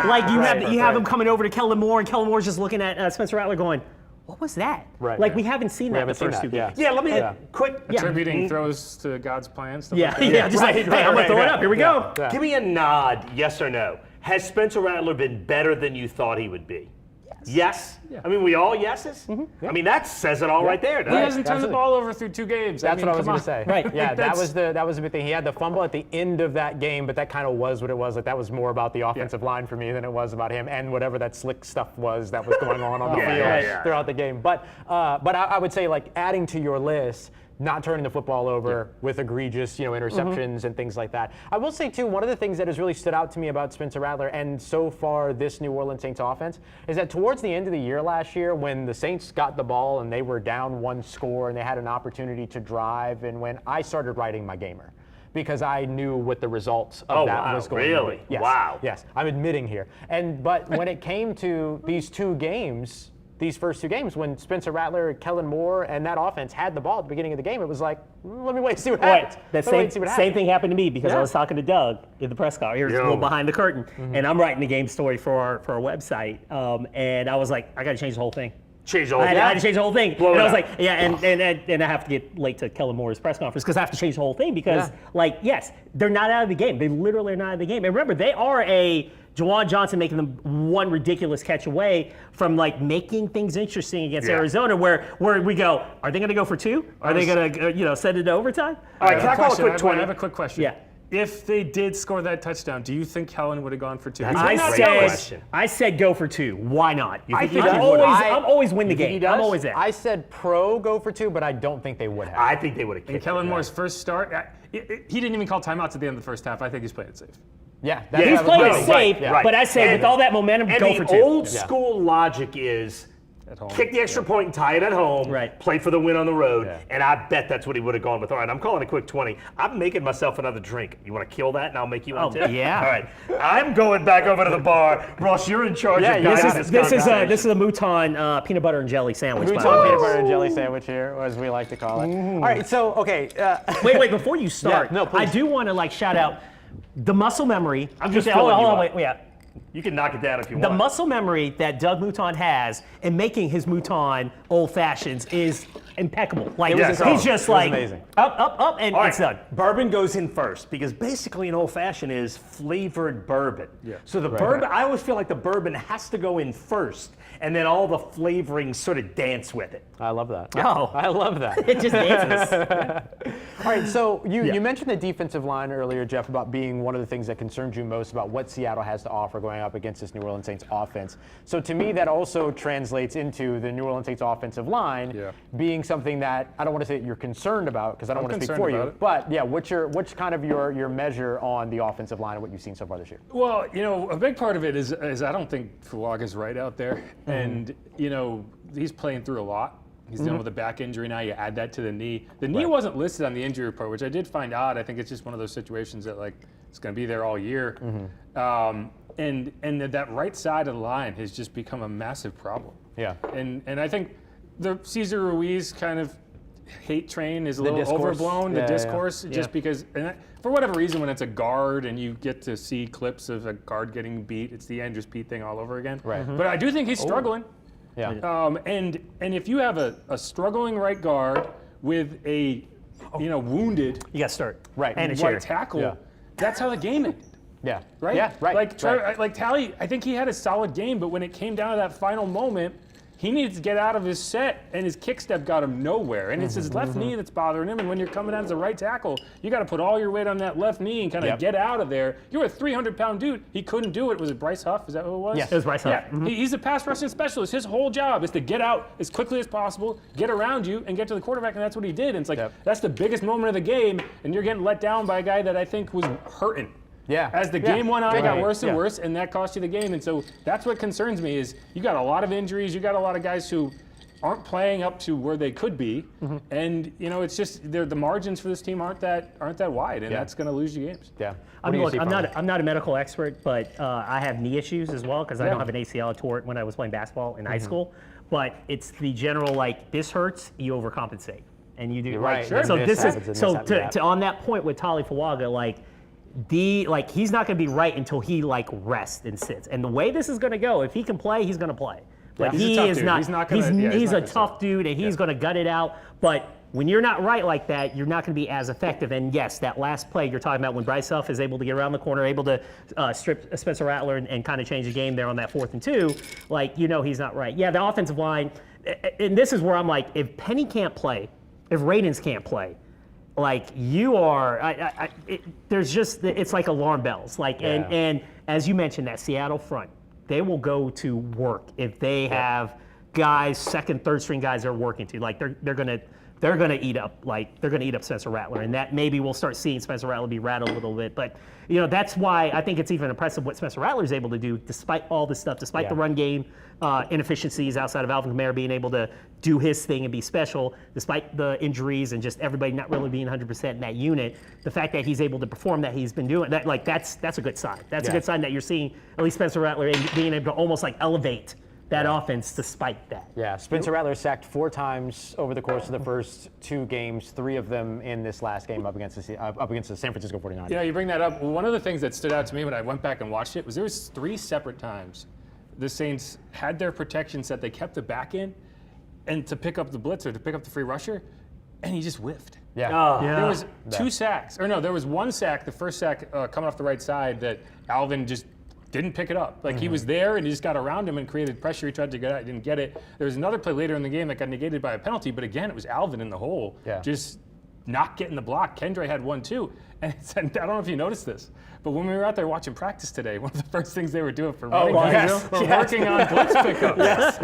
like you have him coming over to Kellen Moore, and Kellen Moore's just looking at Spencer Rattler going, what was that? Right. Like Yeah. we haven't seen that in the first two games. Yeah, let me Yeah. quick. Attributing throws to God's plan. Stuff Yeah, like that. yeah, just like, hey, I'm gonna throw it up. Here we go. Yeah. Give me a nod, yes or no. Has Spencer Rattler been better than you thought he would be? Yes. I mean, we all yeses. I mean, that says it all right there. He doesn't it? hasn't turned the Absolutely. ball over through 2 games. That's I mean, what I was come going to on. say. Right. Yeah, that That's- was the big thing. He had the fumble at the end of that game, but that kind of was what it was. Like that was more about the offensive line for me than it was about him and whatever that slick stuff was that was going on the field throughout the game. But I would say like adding to your list, not turning the football over with egregious, interceptions and things like that. I will say too, one of the things that has really stood out to me about Spencer Rattler and so far this New Orleans Saints offense is that towards the end of the year last year, when the Saints got the ball and they were down 1 score and they had an opportunity to drive, and when I started writing my gamer, because I knew what the results of that was going to be. Yes, Wow. Yes, I'm admitting here. But when it came to these first 2 games, when Spencer Rattler, Kellen Moore, and that offense had the ball at the beginning of the game, it was like, let me wait and see what happens. That Let me wait and see what same happens. thing happened to me because Yeah. I was talking to Doug in the press car. Here's a little behind the curtain, and I'm writing the game story for our website, and I was like, I got to change the whole thing. Change the whole I had to change the whole thing. Blow and it I was up. like, and I have to get late to Kellen Moore's press conference because I have to change the whole thing because, yes, they're not out of the game. They literally are not out of the game. And remember, they are Juwan Johnson making them one ridiculous catch away from making things interesting against Arizona, where we go, are they going to go for 2? Are they going to send it to overtime? All right, can I call a quick I 20? have a quick question. Yeah. If they did score that touchdown, do you think Kellen would have gone for 2? I said go for 2. Why not? I think I'm he would. always win the You think game. he does? I'm always there. I said pro go for 2, but I don't think they would have. I think they would have kicked Kellen it. Moore's first start, he didn't even call timeouts at the end of the first half. I think he's playing it safe. Yeah, He's that was playing my it thing. safe, right. but I say And- with all that momentum, And go the for 2. old school logic is At home. kick the extra point and tie it at home, Right. play for the win on the road, Yeah. and I bet that's what he would have gone with. All right, I'm calling a quick 20. I'm making myself another drink. You want to kill that, and I'll make you one too? yeah. All right, I'm going back over to the bar. Ross, you're in charge Yeah, of this guiding is- this This conversation. is a Mouton peanut butter and jelly sandwich. by the Mouton way. peanut butter and jelly sandwich here, as we like to call it. All right, so, okay. Wait, before you start, Yeah, no, please. I do want to shout out the muscle memory. I'm just hold filling you on, up. wait, yeah. You can knock it down if you The want. muscle memory that Doug Mouton has in making his Mouton old fashions is impeccable. Like was he's incredible. just It was like amazing. up, and All it's done. Bourbon goes in first because basically an old fashioned is flavored bourbon. Yeah. So the bourbon, I always feel like the bourbon has to go in first, and then all the flavorings sort of dance with it. I love that. Oh. I love that. It just dances. All right, so you mentioned the defensive line earlier, Jeff, about being one of the things that concerns you most about what Seattle has to offer going up against this New Orleans Saints offense. So to me, that also translates into the New Orleans Saints offensive line being something that I don't want to say that you're concerned about because I don't want to speak concerned for you. about it. But yeah, what's kind of your measure on the offensive line and what you've seen so far this year? Well, a big part of it is I don't think Fuaga's right out there. And, he's playing through a lot. He's dealing with a back injury now. You add that to the knee. The knee wasn't listed on the injury report, which I did find odd. I think it's just one of those situations that it's going to be there all year. And that right side of the line has just become a massive problem. Yeah. And I think the Cesar Ruiz kind of hate train is a little discourse. overblown. Yeah, The discourse, yeah. just because, for whatever reason, when it's a guard and you get to see clips of a guard getting beat, it's the Andrews Pete thing all over again. Right. But I do think he's struggling. Yeah. And if you have a struggling right guard with a wounded You got to start. Right. And a right chair. tackle, Yeah. that's how the game ended. Yeah. Right? Yeah. Right. Like Talley, I think he had a solid game, but when it came down to that final moment, he needed to get out of his set, and his kick step got him nowhere. And it's his left knee that's bothering him. And when you're coming out as a right tackle, you got to put all your weight on that left knee and kind of get out of there. You're a 300-pound dude. He couldn't do it. Was it Bryce Huff? Is that who it was? Yes, it was Bryce Huff. Yeah. He's a pass rushing specialist. His whole job is to get out as quickly as possible, get around you, and get to the quarterback. And that's what he did. And it's like that's the biggest moment of the game, and you're getting let down by a guy that I think was hurting. Yeah. As the game went on, it got worse and Yeah. worse, and that cost you the game. And so that's what concerns me is you got a lot of injuries. You got a lot of guys who aren't playing up to where they could be, and it's just the margins for this team aren't that wide, and that's going to lose you games. Yeah. I'm not a medical expert, but I have knee issues as well because I don't have an ACL. I tore it when I was playing basketball in high school. But it's the general this hurts, you overcompensate, and you do right. Sure. So This this happens, is and so this happens, to on that point with Tali Fawaga, he's not going to be right until he rests and sits. And the way this is going to go, if he can play, he's going to play. But He's a he tough is dude. not. He's not gonna- He's not a gonna tough dude, and he's going to gut it out. But when you're not right like that, you're not going to be as effective. And yes, that last play you're talking about when Bryce Huff is able to get around the corner, able to strip Spencer Rattler and kind of change the game there on that 4th and 2, he's not right. Yeah, the offensive line, and this is where I'm like, if Penny can't play, if Radens can't play, you are, it's like alarm bells. And as you mentioned, that Seattle front, they will go to work if they have guys, second, third string guys they're working to. They're gonna eat up Spencer Rattler, and that maybe we'll start seeing Spencer Rattler be rattled a little bit. But that's why I think it's even impressive what Spencer Rattler is able to do, despite all this stuff, despite the run game inefficiencies outside of Alvin Kamara being able to do his thing and be special, despite the injuries and just everybody not really being 100% in that unit. The fact that he's able to perform that he's been doing that's a good sign. That's a good sign that you're seeing at least Spencer Rattler being able to almost elevate that offense despite that. Yeah, Spencer Rattler sacked 4 times over the course of the first 2 games, 3 of them in this last game up against the San Francisco 49ers. Yeah, you bring that up. One of the things that stood out to me when I went back and watched it was there was 3 separate times the Saints had their protection set. They kept the back in and to pick up the blitzer, to pick up the free rusher, and he just whiffed. Yeah. There was 2 sacks. Or no, there was 1 sack, the first sack coming off the right side that Alvin just didn't pick it up. He was there and he just got around him and created pressure. He tried to get out, didn't get it. There was another play later in the game that got negated by a penalty, but again, it was Alvin in the hole, just not getting the block. Kendre had one too. And I don't know if you noticed this, but when we were out there watching practice today, one of the first things they were doing for running backs were working on blitz pickups.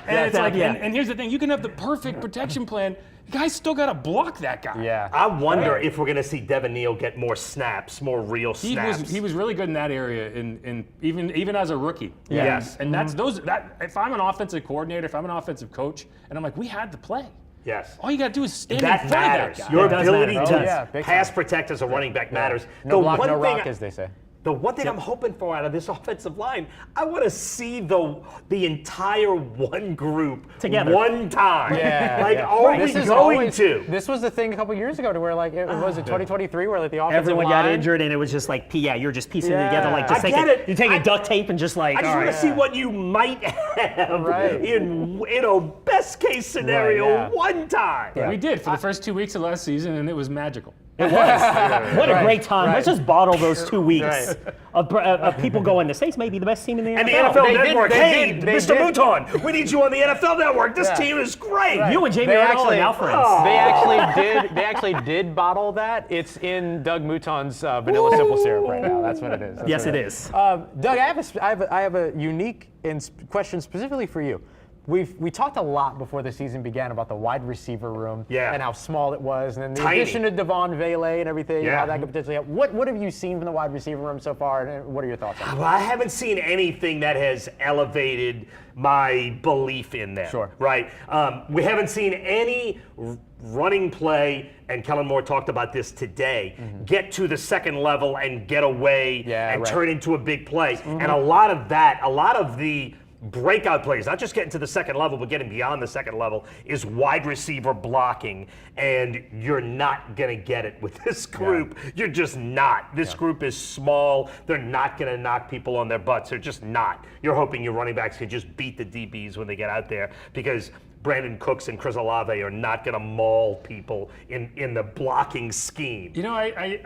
And here's the thing, you can have the perfect protection plan. The guy's still got to block that guy. Yeah. I wonder if we're going to see Devin Neal get more snaps, more real snaps. He was really good in that area, in even as a rookie. Yes. And that's if I'm an offensive coordinator, if I'm an offensive coach, and I'm like, we had the play. Yes. All you got to do is stand That in front matters. of that guy. Your It does ability matter. to pass protect as a running back matters. No block, no rock, as they say. The one thing I'm hoping for out of this offensive line, I want to see the entire one group Together. one time. Are we This is going always- to? This was the thing a couple years ago to where it was in 2023 where the offensive Everyone line, got injured, and it was just you're just piecing it together. Yeah. Just I get it. you take a duct tape and just I just all want right. to see what you might have in a best case scenario one time. We did for the first 2 weeks of last season, and it was magical. What a great time. Let's just bottle those 2 weeks of people going, the Saints may be the best team in the NFL. And the NFL They did- Network, they hey, did- they Mr. did. Mouton, we need you on the NFL Network. This team is great. You and Jamie They Erdahl are actually- now friends. They actually did bottle that. It's in Doug Mouton's vanilla simple syrup right now. That's what it is. Yes, it is. Doug, I have a unique question specifically for you. We talked a lot before the season began about the wide receiver room and how small it was, and then the Tiny. addition of Devon Vele and everything, Yeah. how that could potentially help. What have you seen from the wide receiver room so far, and what are your thoughts on it? Well, I haven't seen anything that has elevated my belief in them. Sure. Right? We haven't seen any running play, and Kellen Moore talked about this today, get to the second level and get away and turn into a big play. And a lot of the breakout plays, not just getting to the second level, but getting beyond the second level, is wide receiver blocking, and you're not going to get it with this group. You're just not. This group is small. They're not going to knock people on their butts. They're just not. You're hoping your running backs can just beat the DBs when they get out there, because Brandon Cooks and Chris Olave are not going to maul people in the blocking scheme. You know,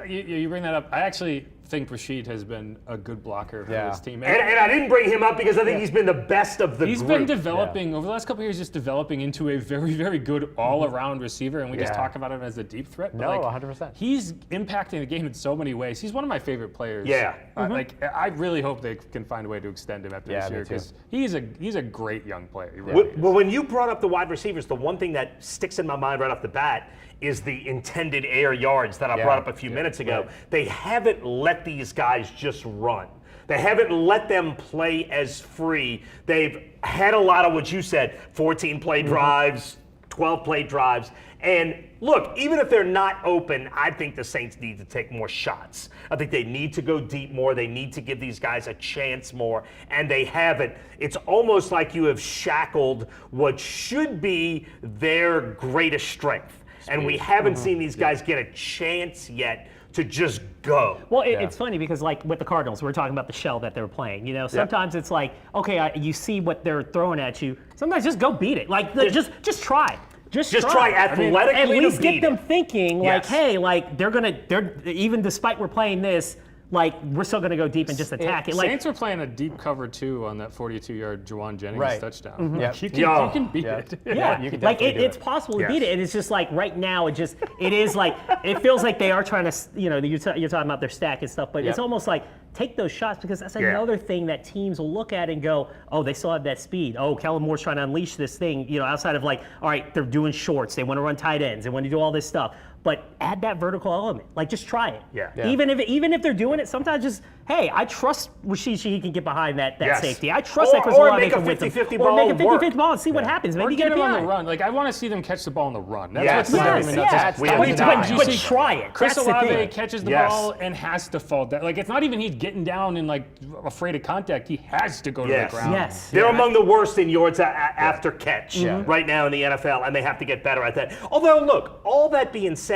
you bring that up. I actually think Rashid has been a good blocker for this team. And I didn't bring him up because I think he's been the best of the He's group. been developing, over the last couple of years, just developing into a very, very good all-around receiver, and we just talk about him as a deep threat. But 100%. He's impacting the game in so many ways. He's one of my favorite players. Yeah. Like, I really hope they can find a way to extend him after this year, because he's a great young player. He really is. Well, when you brought up the wide receivers, the one thing that sticks in my mind right off the bat is the intended air yards that I brought up a few minutes ago. Right. They haven't let these guys just run. They haven't let them play as free. They've had a lot of what you said, 14-play drives, 12-play drives. And look, even if they're not open, I think the Saints need to take more shots. I think they need to go deep more. They need to give these guys a chance more, and they haven't. It's almost like you have shackled what should be their greatest strength. And we haven't seen these guys get a chance yet to just go. Well, it's funny because, like, with the Cardinals, we're talking about the shell that they're playing. You know, sometimes it's like, okay, you see what they're throwing at you. Sometimes just go beat it. Like, just try. Just try athletically at least to get beat them it. thinking, like, hey, like, they're even despite we're playing this, like, we're still going to go deep and just attack it. Like, Saints were playing a deep cover 2 on that 42-yard Juwan Jennings touchdown. Yep. You can beat it. Yeah, you can like definitely it's possible to beat it, and it's just like right now, it is like it feels like they are trying to, you know, you're talking about their stack and stuff, but it's almost like take those shots, because that's another thing that teams will look at and go, oh, they still have that speed. Oh, Kellen Moore's trying to unleash this thing, you know, outside of like, all right, they're doing shorts, they want to run tight ends, they want to do all this stuff. But add that vertical element. Like, just try it. Yeah. Even if they're doing it, sometimes just, hey, I trust Rashid Shaheed can get behind that safety. I trust that Chris Olave can win them. Or make a 50-50 ball and see what happens. Maybe Get get him on the behind. run. Like, I want to see them catch the ball on the run. Yes. That's what's driving me nuts. But try it. Chris That's the Olave thing. catches the ball and has to fall down. Like, it's not even he's getting down and, like, afraid of contact. He has to go to the ground. Yes. They're among the worst in yards after catch right now in the NFL, and they have to get better at that. Although, look, all that being said,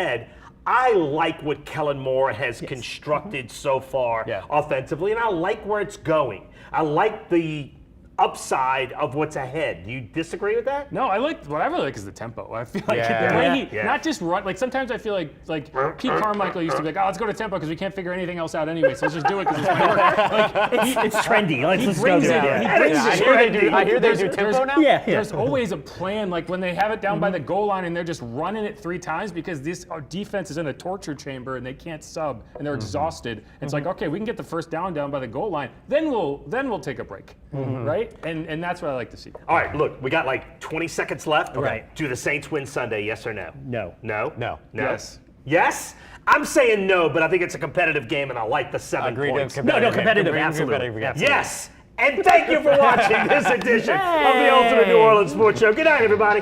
I like what Kellen Moore has constructed so far offensively, and I like where it's going. I like the upside of what's ahead. Do you disagree with that? No, what I really like is the tempo. I feel like the way he, not just run. Like, sometimes I feel like Pete Carmichael used to be like, oh, let's go to tempo because we can't figure anything else out anyway, so let's just do it because it's going to work. Like, It's trendy. Let's just go brings do it. it. He brings it. I hear they do tempo now? There's always a plan. Like, when they have it down by the goal line and they're just running it 3 times because this defense is in a torture chamber and they can't sub and they're exhausted. It's like, okay, we can get the first down by the goal line. Then we'll take a break, right? And that's what I like to see. All right, look, we got like 20 seconds left. Right. Do the Saints win Sunday, yes or no? No. No? No. Yes. Yes? I'm saying no, but I think it's a competitive game, and I like the 7 points. Competitive, absolutely. Yes! And thank you for watching this edition of the Ultimate New Orleans Sports Show. Good night, everybody.